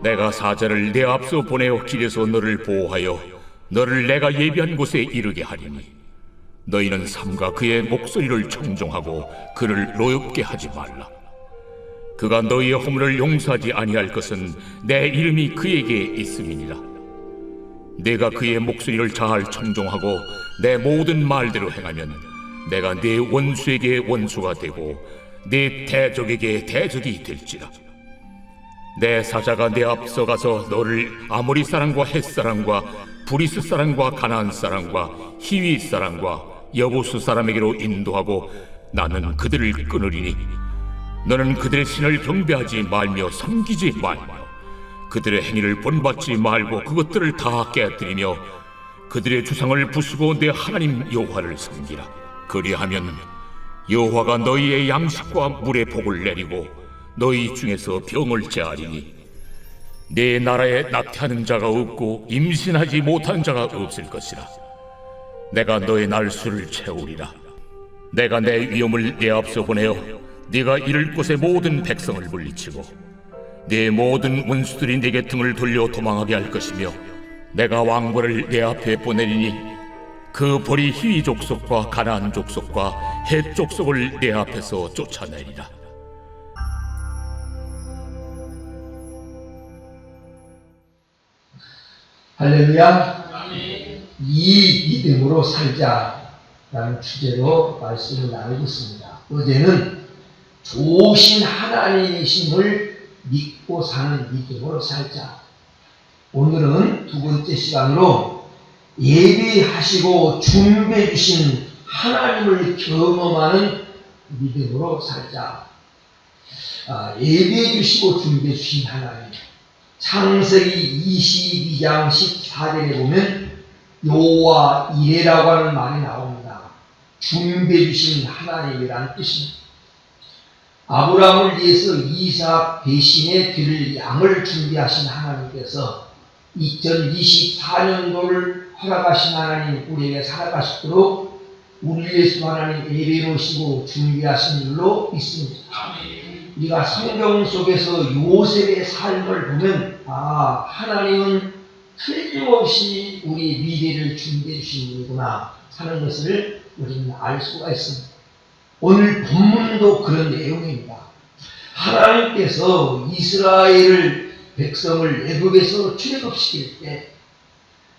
내가 사자를 내 앞서 보내어 길에서 너를 보호하여 너를 내가 예비한 곳에 이르게 하리니 너희는 삼가 그의 목소리를 청종하고 그를 노엽게 하지 말라. 그가 너희의 허물을 용서하지 아니할 것은 내 이름이 그에게 있음이니라. 내가 그의 목소리를 잘 청종하고 내 모든 말대로 행하면 내가 네 원수에게 원수가 되고 네 대적에게 대적이 될지라. 내 사자가 내 앞서 가서 너를 아모리 사람과 헷 사람과 브리스 사람과 가나안 사람과 히위 사람과 여부수 사람에게로 인도하고 나는 그들을 끊으리니 너는 그들의 신을 경배하지 말며 섬기지 말며 그들의 행위를 본받지 말고 그것들을 다 깨뜨리며 그들의 주상을 부수고 내 하나님 여호와를 섬기라. 그리하면 여호와가 너희의 양식과 물의 복을 내리고 너희 중에서 병을 제하리니 내 나라에 낙태하는 자가 없고 임신하지 못한 자가 없을 것이라. 내가 너의 날수를 채우리라. 내가 내 위엄을 내 앞서 보내어 네가 이를 곳의 모든 백성을 물리치고 네 모든 원수들이 네게 등을 돌려 도망하게 할 것이며 내가 왕벌을 내 앞에 보내리니 그 벌이 히위 족속과 가나안 족속과 헷 족속을 내 앞에서 쫓아내리라. 할렐루야. 이 믿음으로 살자라는 주제로 말씀을 나누고 있습니다. 어제는 좋으신 하나님이심을 믿고 사는 믿음으로 살자. 오늘은 두 번째 시간으로 예비하시고 준비해 주신 하나님을 경험하는 믿음으로 살자. 예비해 주시고 준비해 주신 하나님. 창세기 22장 14절에 보면 여호와 이레라고 하는 말이 나옵니다. 준비해 주신 하나님이라는 뜻입니다. 아브라함을 위해서 이삭 대신에 드릴 양을 준비하신 하나님께서 2024년도를 허락하신 하나님, 우리에게 살아가시도록 우리 예수 하나님 예배해 놓으시고 준비하신 줄로 믿습니다. 우리가 성경 속에서 요셉의 삶을 보면 하나님은 틀림없이 우리 미래를 준비해 주신 분이구나 하는 것을 우리는 알 수가 있습니다. 오늘 본문도 그런 내용입니다. 하나님께서 이스라엘 백성을 애굽에서 출애굽시킬 때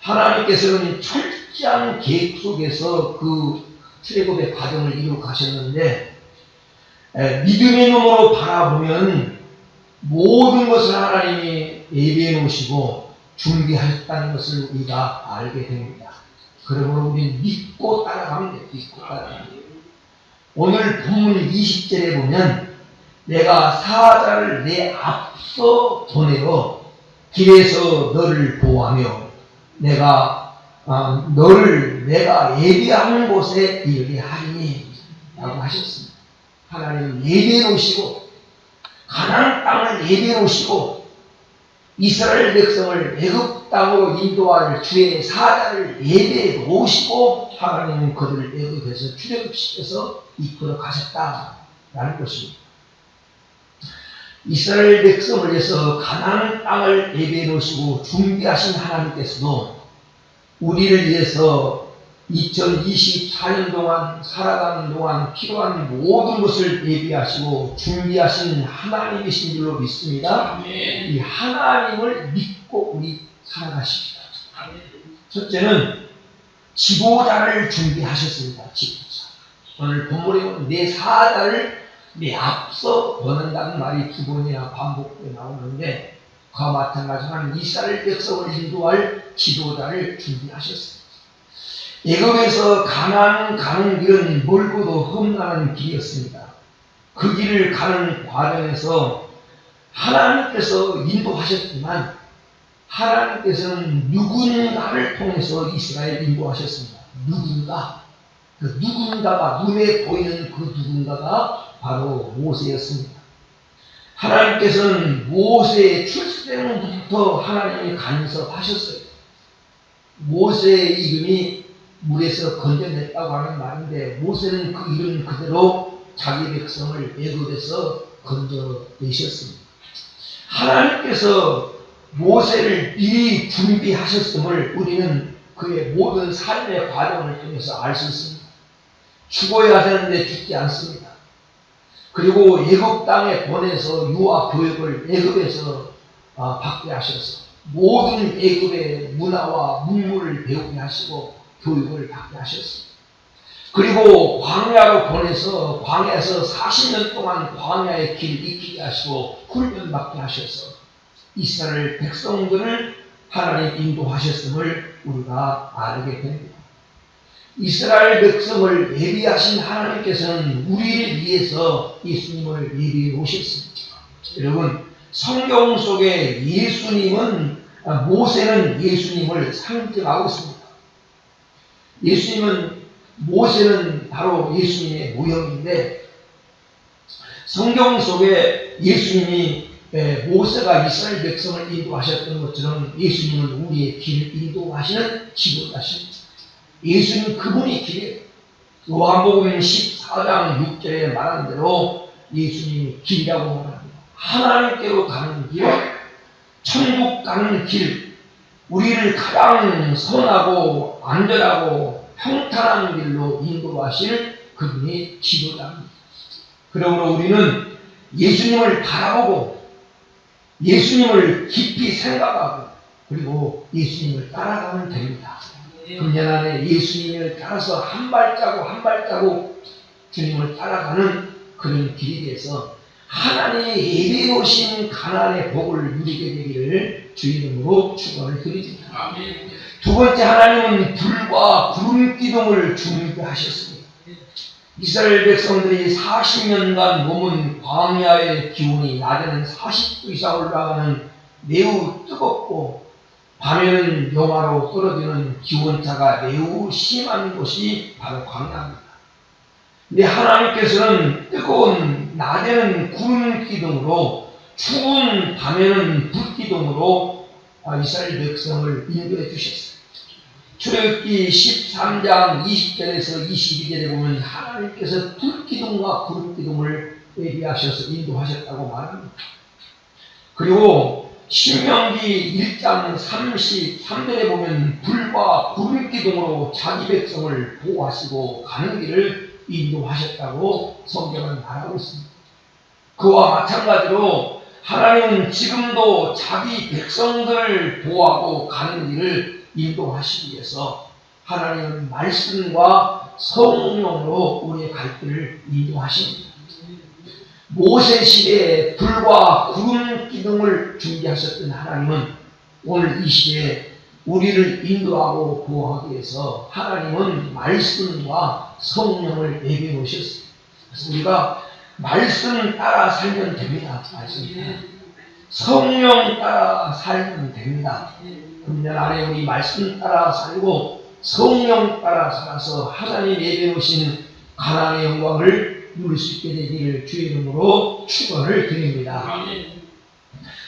하나님께서는 철저한 계획 속에서 그 출애굽의 과정을 이루어 가셨는데 믿음의 눈으로 바라보면 모든 것을 하나님이 예비해 놓으시고 준비하셨다는 것을 우리가 알게 됩니다. 그러므로 우리는 믿고 따라가면 돼요. 믿고 따라가면 돼요. 오늘 본문 20절에 보면 내가 사자를 내 앞서 보내어 길에서 너를 보호하며 내가 예비하는 곳에 이르게 하리니 라고 하셨습니다. 하나님은 예비해 놓으시고 가나안 땅을 예비해 놓으시고 이스라엘 백성을 애굽 땅으로 인도할 주의 사자를 예비해 놓으시고 하나님은 그들을 애굽에서 출애굽시켜서 이끌어 가셨다라는 것입니다. 이스라엘 백성을 위해서 가나안 땅을 예비해 놓으시고 준비하신 하나님께서도 우리를 위해서 2024년 동안 살아가는 동안 필요한 모든 것을 예비하시고 준비하신 하나님이신 줄로 믿습니다. 이 하나님을 믿고 우리 살아가십시다. 첫째는 지도자를 준비하셨습니다. 지도자. 오늘 본문에 보면 내 사자를 내 앞서 보낸다는 말이 두 번이나 반복되어 나오는데 그와 마찬가지로 이스라엘 백성을 인도할 지도자를 준비하셨습니다. 애굽에서 가나안 가는 길은 멀고도 험난한 길이었습니다. 그 길을 가는 과정에서 하나님께서 인도하셨지만 하나님께서는 누군가를 통해서 이스라엘 인도하셨습니다. 그 누군가가 눈에 보이는 그 누군가가 바로 모세였습니다. 하나님께서는 모세의 출생부터 하나님이 간섭하셨어요. 모세의 이름이 물에서 건져냈다고 하는 말인데 모세는 그 이름 그대로 자기 백성을 애굽에서 건져내셨습니다. 하나님께서 모세를 미리 준비하셨음을 우리는 그의 모든 삶의 과정을 통해서 알 수 있습니다. 죽어야 되는데 죽지 않습니다. 그리고 애굽 땅에 보내서 유아 교육을 애굽에서 받게 하셔서 모든 애굽의 문화와 문물을 배우게 하시고 교육을 받게 하셨습니다. 그리고 광야로 보내서 광야에서 40년 동안 광야의 길 익히게 하시고 훈련받게 하셔서 이스라엘 백성들을 하나님 인도하셨음을 우리가 알게 됩니다. 이스라엘 백성을 예비하신 하나님께서는 우리를 위해서 예수님을 예비해 오셨습니다. 여러분, 성경 속에 예수님은 모세는 예수님을 상징하고 있습니다. 모세는 바로 예수님의 모형인데, 성경 속에 예수님이 모세가 이스라엘 백성을 인도하셨던 것처럼 예수님은 우리의 길을 인도하시는 지도자십니다. 예수님 그분이 길이에요. 요한복음 14장 6절에 말한 대로 예수님이 길이라고 말합니다. 하나님께로 가는 길, 천국 가는 길, 우리를 가장 선하고 안전하고 평탄한 길로 인도하실 그분이 지도자입니다. 그러므로 우리는 예수님을 바라보고 예수님을 깊이 생각하고 그리고 예수님을 따라가면 됩니다. 금년 안에 예수님을 따라서 한 발자국 한 발자국 주님을 따라가는 그런 길이 돼서 하나님이 예비해 오신 가나안의 복을 누리게 되기를 주 이름으로 축원을 드립니다. 두 번째, 하나님은 불과 구름 기둥을 준비하셨습니다. 이스라엘 백성들이 40년간 몸은 광야의 기온이 낮에는 40도 이상 올라가는 매우 뜨겁고 밤에는 영하로 떨어지는 기온차가 매우 심한 곳이 바로 광야입니다. 근데 하나님께서는 뜨거운 낮에는 구름 기둥으로 추운 밤에는 불 기둥으로 이스라엘 백성을 인도해 주셨어요. 출애굽기 13장 20절에서 22절에 보면 하나님께서 불 기둥과 구름 기둥을 예비하셔서 인도하셨다고 말합니다. 그리고 신명기 1장 33절에 보면 불과 구름 기둥으로 자기 백성을 보호하시고 가는 길을 인도하셨다고 성경은 말하고 있습니다. 그와 마찬가지로 하나님은 지금도 자기 백성들을 보호하고 가는 길을 인도하시기 위해서 하나님은 말씀과 성령으로 우리의 갈 길을 인도하십니다. 모세 시대에 불과 구름 기둥을 준비하셨던 하나님은 오늘 이 시대에 우리를 인도하고 보호하기 위해서 하나님은 말씀과 성령을 예비해 오셨습니다. 그래서 우리가 말씀 따라 살면 됩니다. 성령 따라 살면 됩니다. 금년 안에 우리 말씀 따라 살고 성령 따라 살아서 하나님 예비해 오신 가나안의 영광을 누릴 수 있게 되기를 주의 이름으로 축원을 드립니다.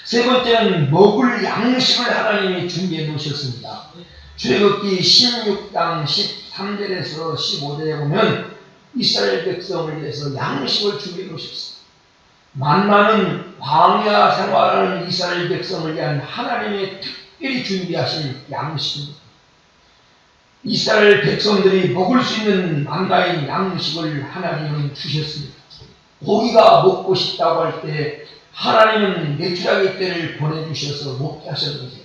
세 번째는 먹을 양식을 하나님이 준비해 놓으셨습니다. 출애굽기 16장 13절에서 15절에 보면 이스라엘 백성을 위해서 양식을 준비해 놓으셨습니다. 만나는 광야 생활하는 이스라엘 백성을 위한 하나님의 특별히 준비하신 양식입니다. 이스라엘 백성들이 먹을 수 있는 만나인 양식을 하나님은 주셨습니다. 고기가 먹고 싶다고 할 때 하나님은 메추라기 떼를 보내주셔서 먹게 하셨는데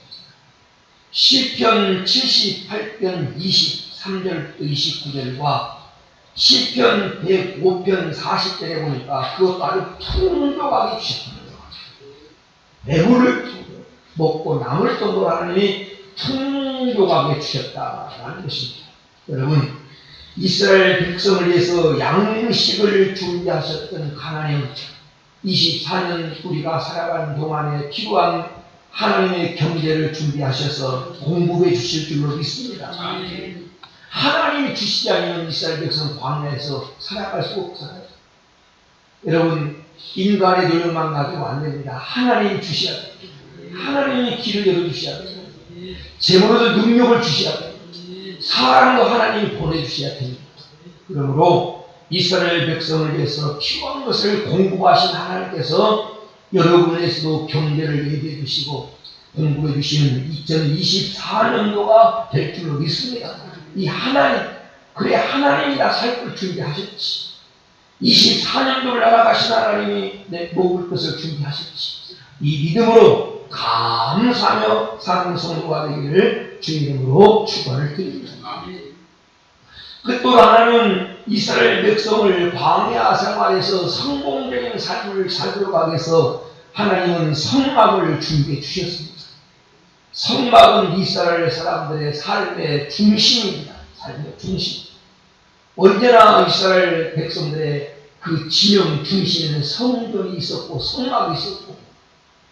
시편 78편 23절부터 29절과 시편 105편 40절에 보니까 그것 아주 풍족하게 주셨습니다. 배부를 먹고 남을 정도로 하나님이 풍족하게 주셨다라는 것입니다. 여러분, 이스라엘 백성을 위해서 양식을 준비하셨던 하나님, 24년 우리가 살아가는 동안에 필요한 하나님의 경제를 준비하셔서 공급해 주실 줄로 믿습니다. 하나님이 주시지 않으면 이스라엘 백성 광야에서 살아갈 수 없잖아요. 여러분, 인간의 노력만 가지고 안 됩니다. 하나님이 주셔야 돼요. 하나님이 길을 열어주셔야 돼요. 재물로도 능력을 주셔야 돼요. 사랑도 하나님이 보내주셔야 됩니다. 그러므로 이스라엘 백성을 위해서 필요한 것을 공급하신 하나님께서 여러분에게서도 경제를 예비해 주시고 공부해 주시는 2024년도가 될 줄로 믿습니다. 이 하나님, 그래 하나님이 나 살 걸 준비하셨지. 24년도를 나아가신 하나님이 내 먹을 것을 준비하셨지. 이 믿음으로 감사하며 사는 성도가 되기를 주 이름으로 축원을 드립니다. 또 하나는 이스라엘 백성을 광야 생활에서 성공적인 삶을 살도록 하기 위해서 하나님은 성막을 준비해 주셨습니다. 성막은 이스라엘 사람들의 삶의 중심입니다. 삶의 중심. 언제나 이스라엘 백성들의 그 지형 중심에는 성전이 있었고 성막이 있었고,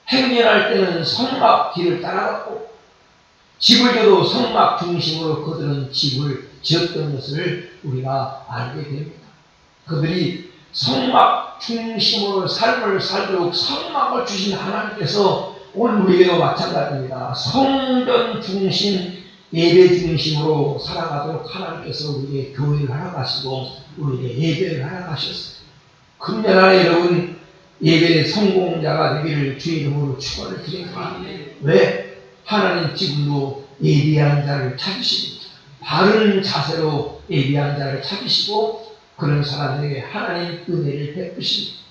행진할 때는 성막 길을 따라갔고, 집을 져도 성막 중심으로 그들은 집을 지었던 것을 우리가 알게 됩니다. 그들이 성막 중심으로 삶을 살도록 성막을 주신 하나님께서 오늘 우리에게도 마찬가지입니다. 성전 중심, 예배 중심으로 살아가도록 하나님께서 우리에게 교회를 허락하시고 우리에게 예배를 허락하셨어요. 금년 안에 여러분 예배 성공자가 되기를 주의 이름으로 축원을 드립니다. 왜? 하나님 지금도 예비한 자를 찾으십니다. 바른 자세로 예비한 자를 찾으시고 그런 사람에게 하나님 은혜를 베푸십니다.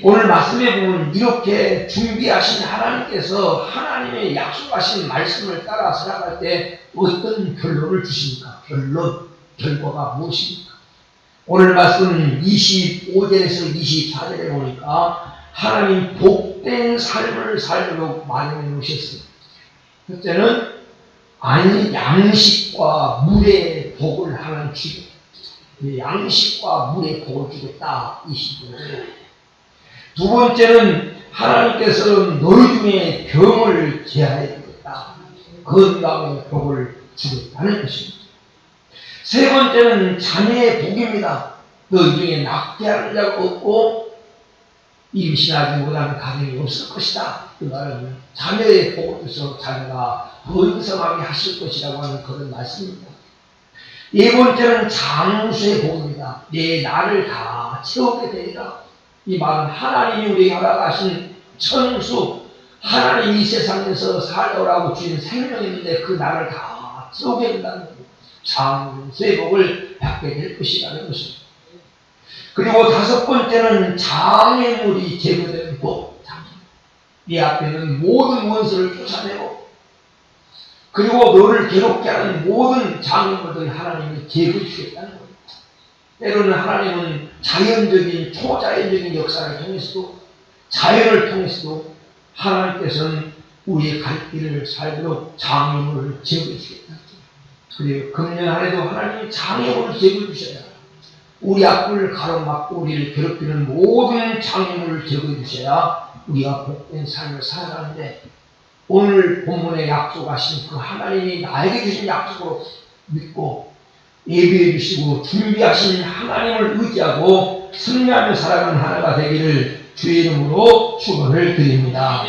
오늘 말씀에 보면 이렇게 준비하신 하나님께서 하나님의 약속하신 말씀을 따라 살아갈 때 어떤 결론을 주십니까? 결과가 무엇입니까? 오늘 말씀 25절에서 24절에 보니까 하나님 복된 삶을 살도록 마련해 놓으셨습니다. 첫째는 양식과 물의 복을 하나님 주겠다. 양식과 물의 복을 주겠다. 25절. 두 번째는 하나님께서는 너희 중에 병을 제하여 주겠다. 건강의 복을 주겠다는 것입니다. 세 번째는 자녀의 복입니다. 너희 중에 낙태하는 자가 없고 임신하지 못하는 가정이 없을 것이다. 그 말은 자녀의 복을 주셔서 자녀가 번성하게 하실 것이라고 하는 그런 말씀입니다. 네 번째는 장수의 복입니다. 내 날을 다 채우게 되리라. 이 말은 하나님이 우리에게 허락하신 천수, 하나님 이 세상에서 살아오라고 주신 생명인데 그 날을 다 채우게 된다는 겁니다. 장수의 복을 받게 될 것이라는 것입니다. 그리고 다섯 번째는 장애물이 제거되는 복. 네 앞에는 모든 원수를 쫓아내고 그리고 너를 괴롭게 하는 모든 장애물들 하나님이 제거해 주겠다는 겁니다. 때로는 하나님은 자연적인 초자연적인 역사를 통해서도 자연을 통해서도 하나님께서는 우리의 갈 길을 살도록 장애물을 제거해 주겠다. 그리고 금년 안에도 하나님이 장애물을 제거해 주셔야 우리 앞을 가로막고 우리를 괴롭히는 모든 장애물을 제거해 주셔야 우리가 복된 삶을 살아가는데 오늘 본문에 약속하신 그 하나님이 나에게 주신 약속으로 믿고 예비해 주시고 준비하신 하나님을 의지하고 승리하며 살아가는 하나가 되기를 주의 이름으로 축원을 드립니다.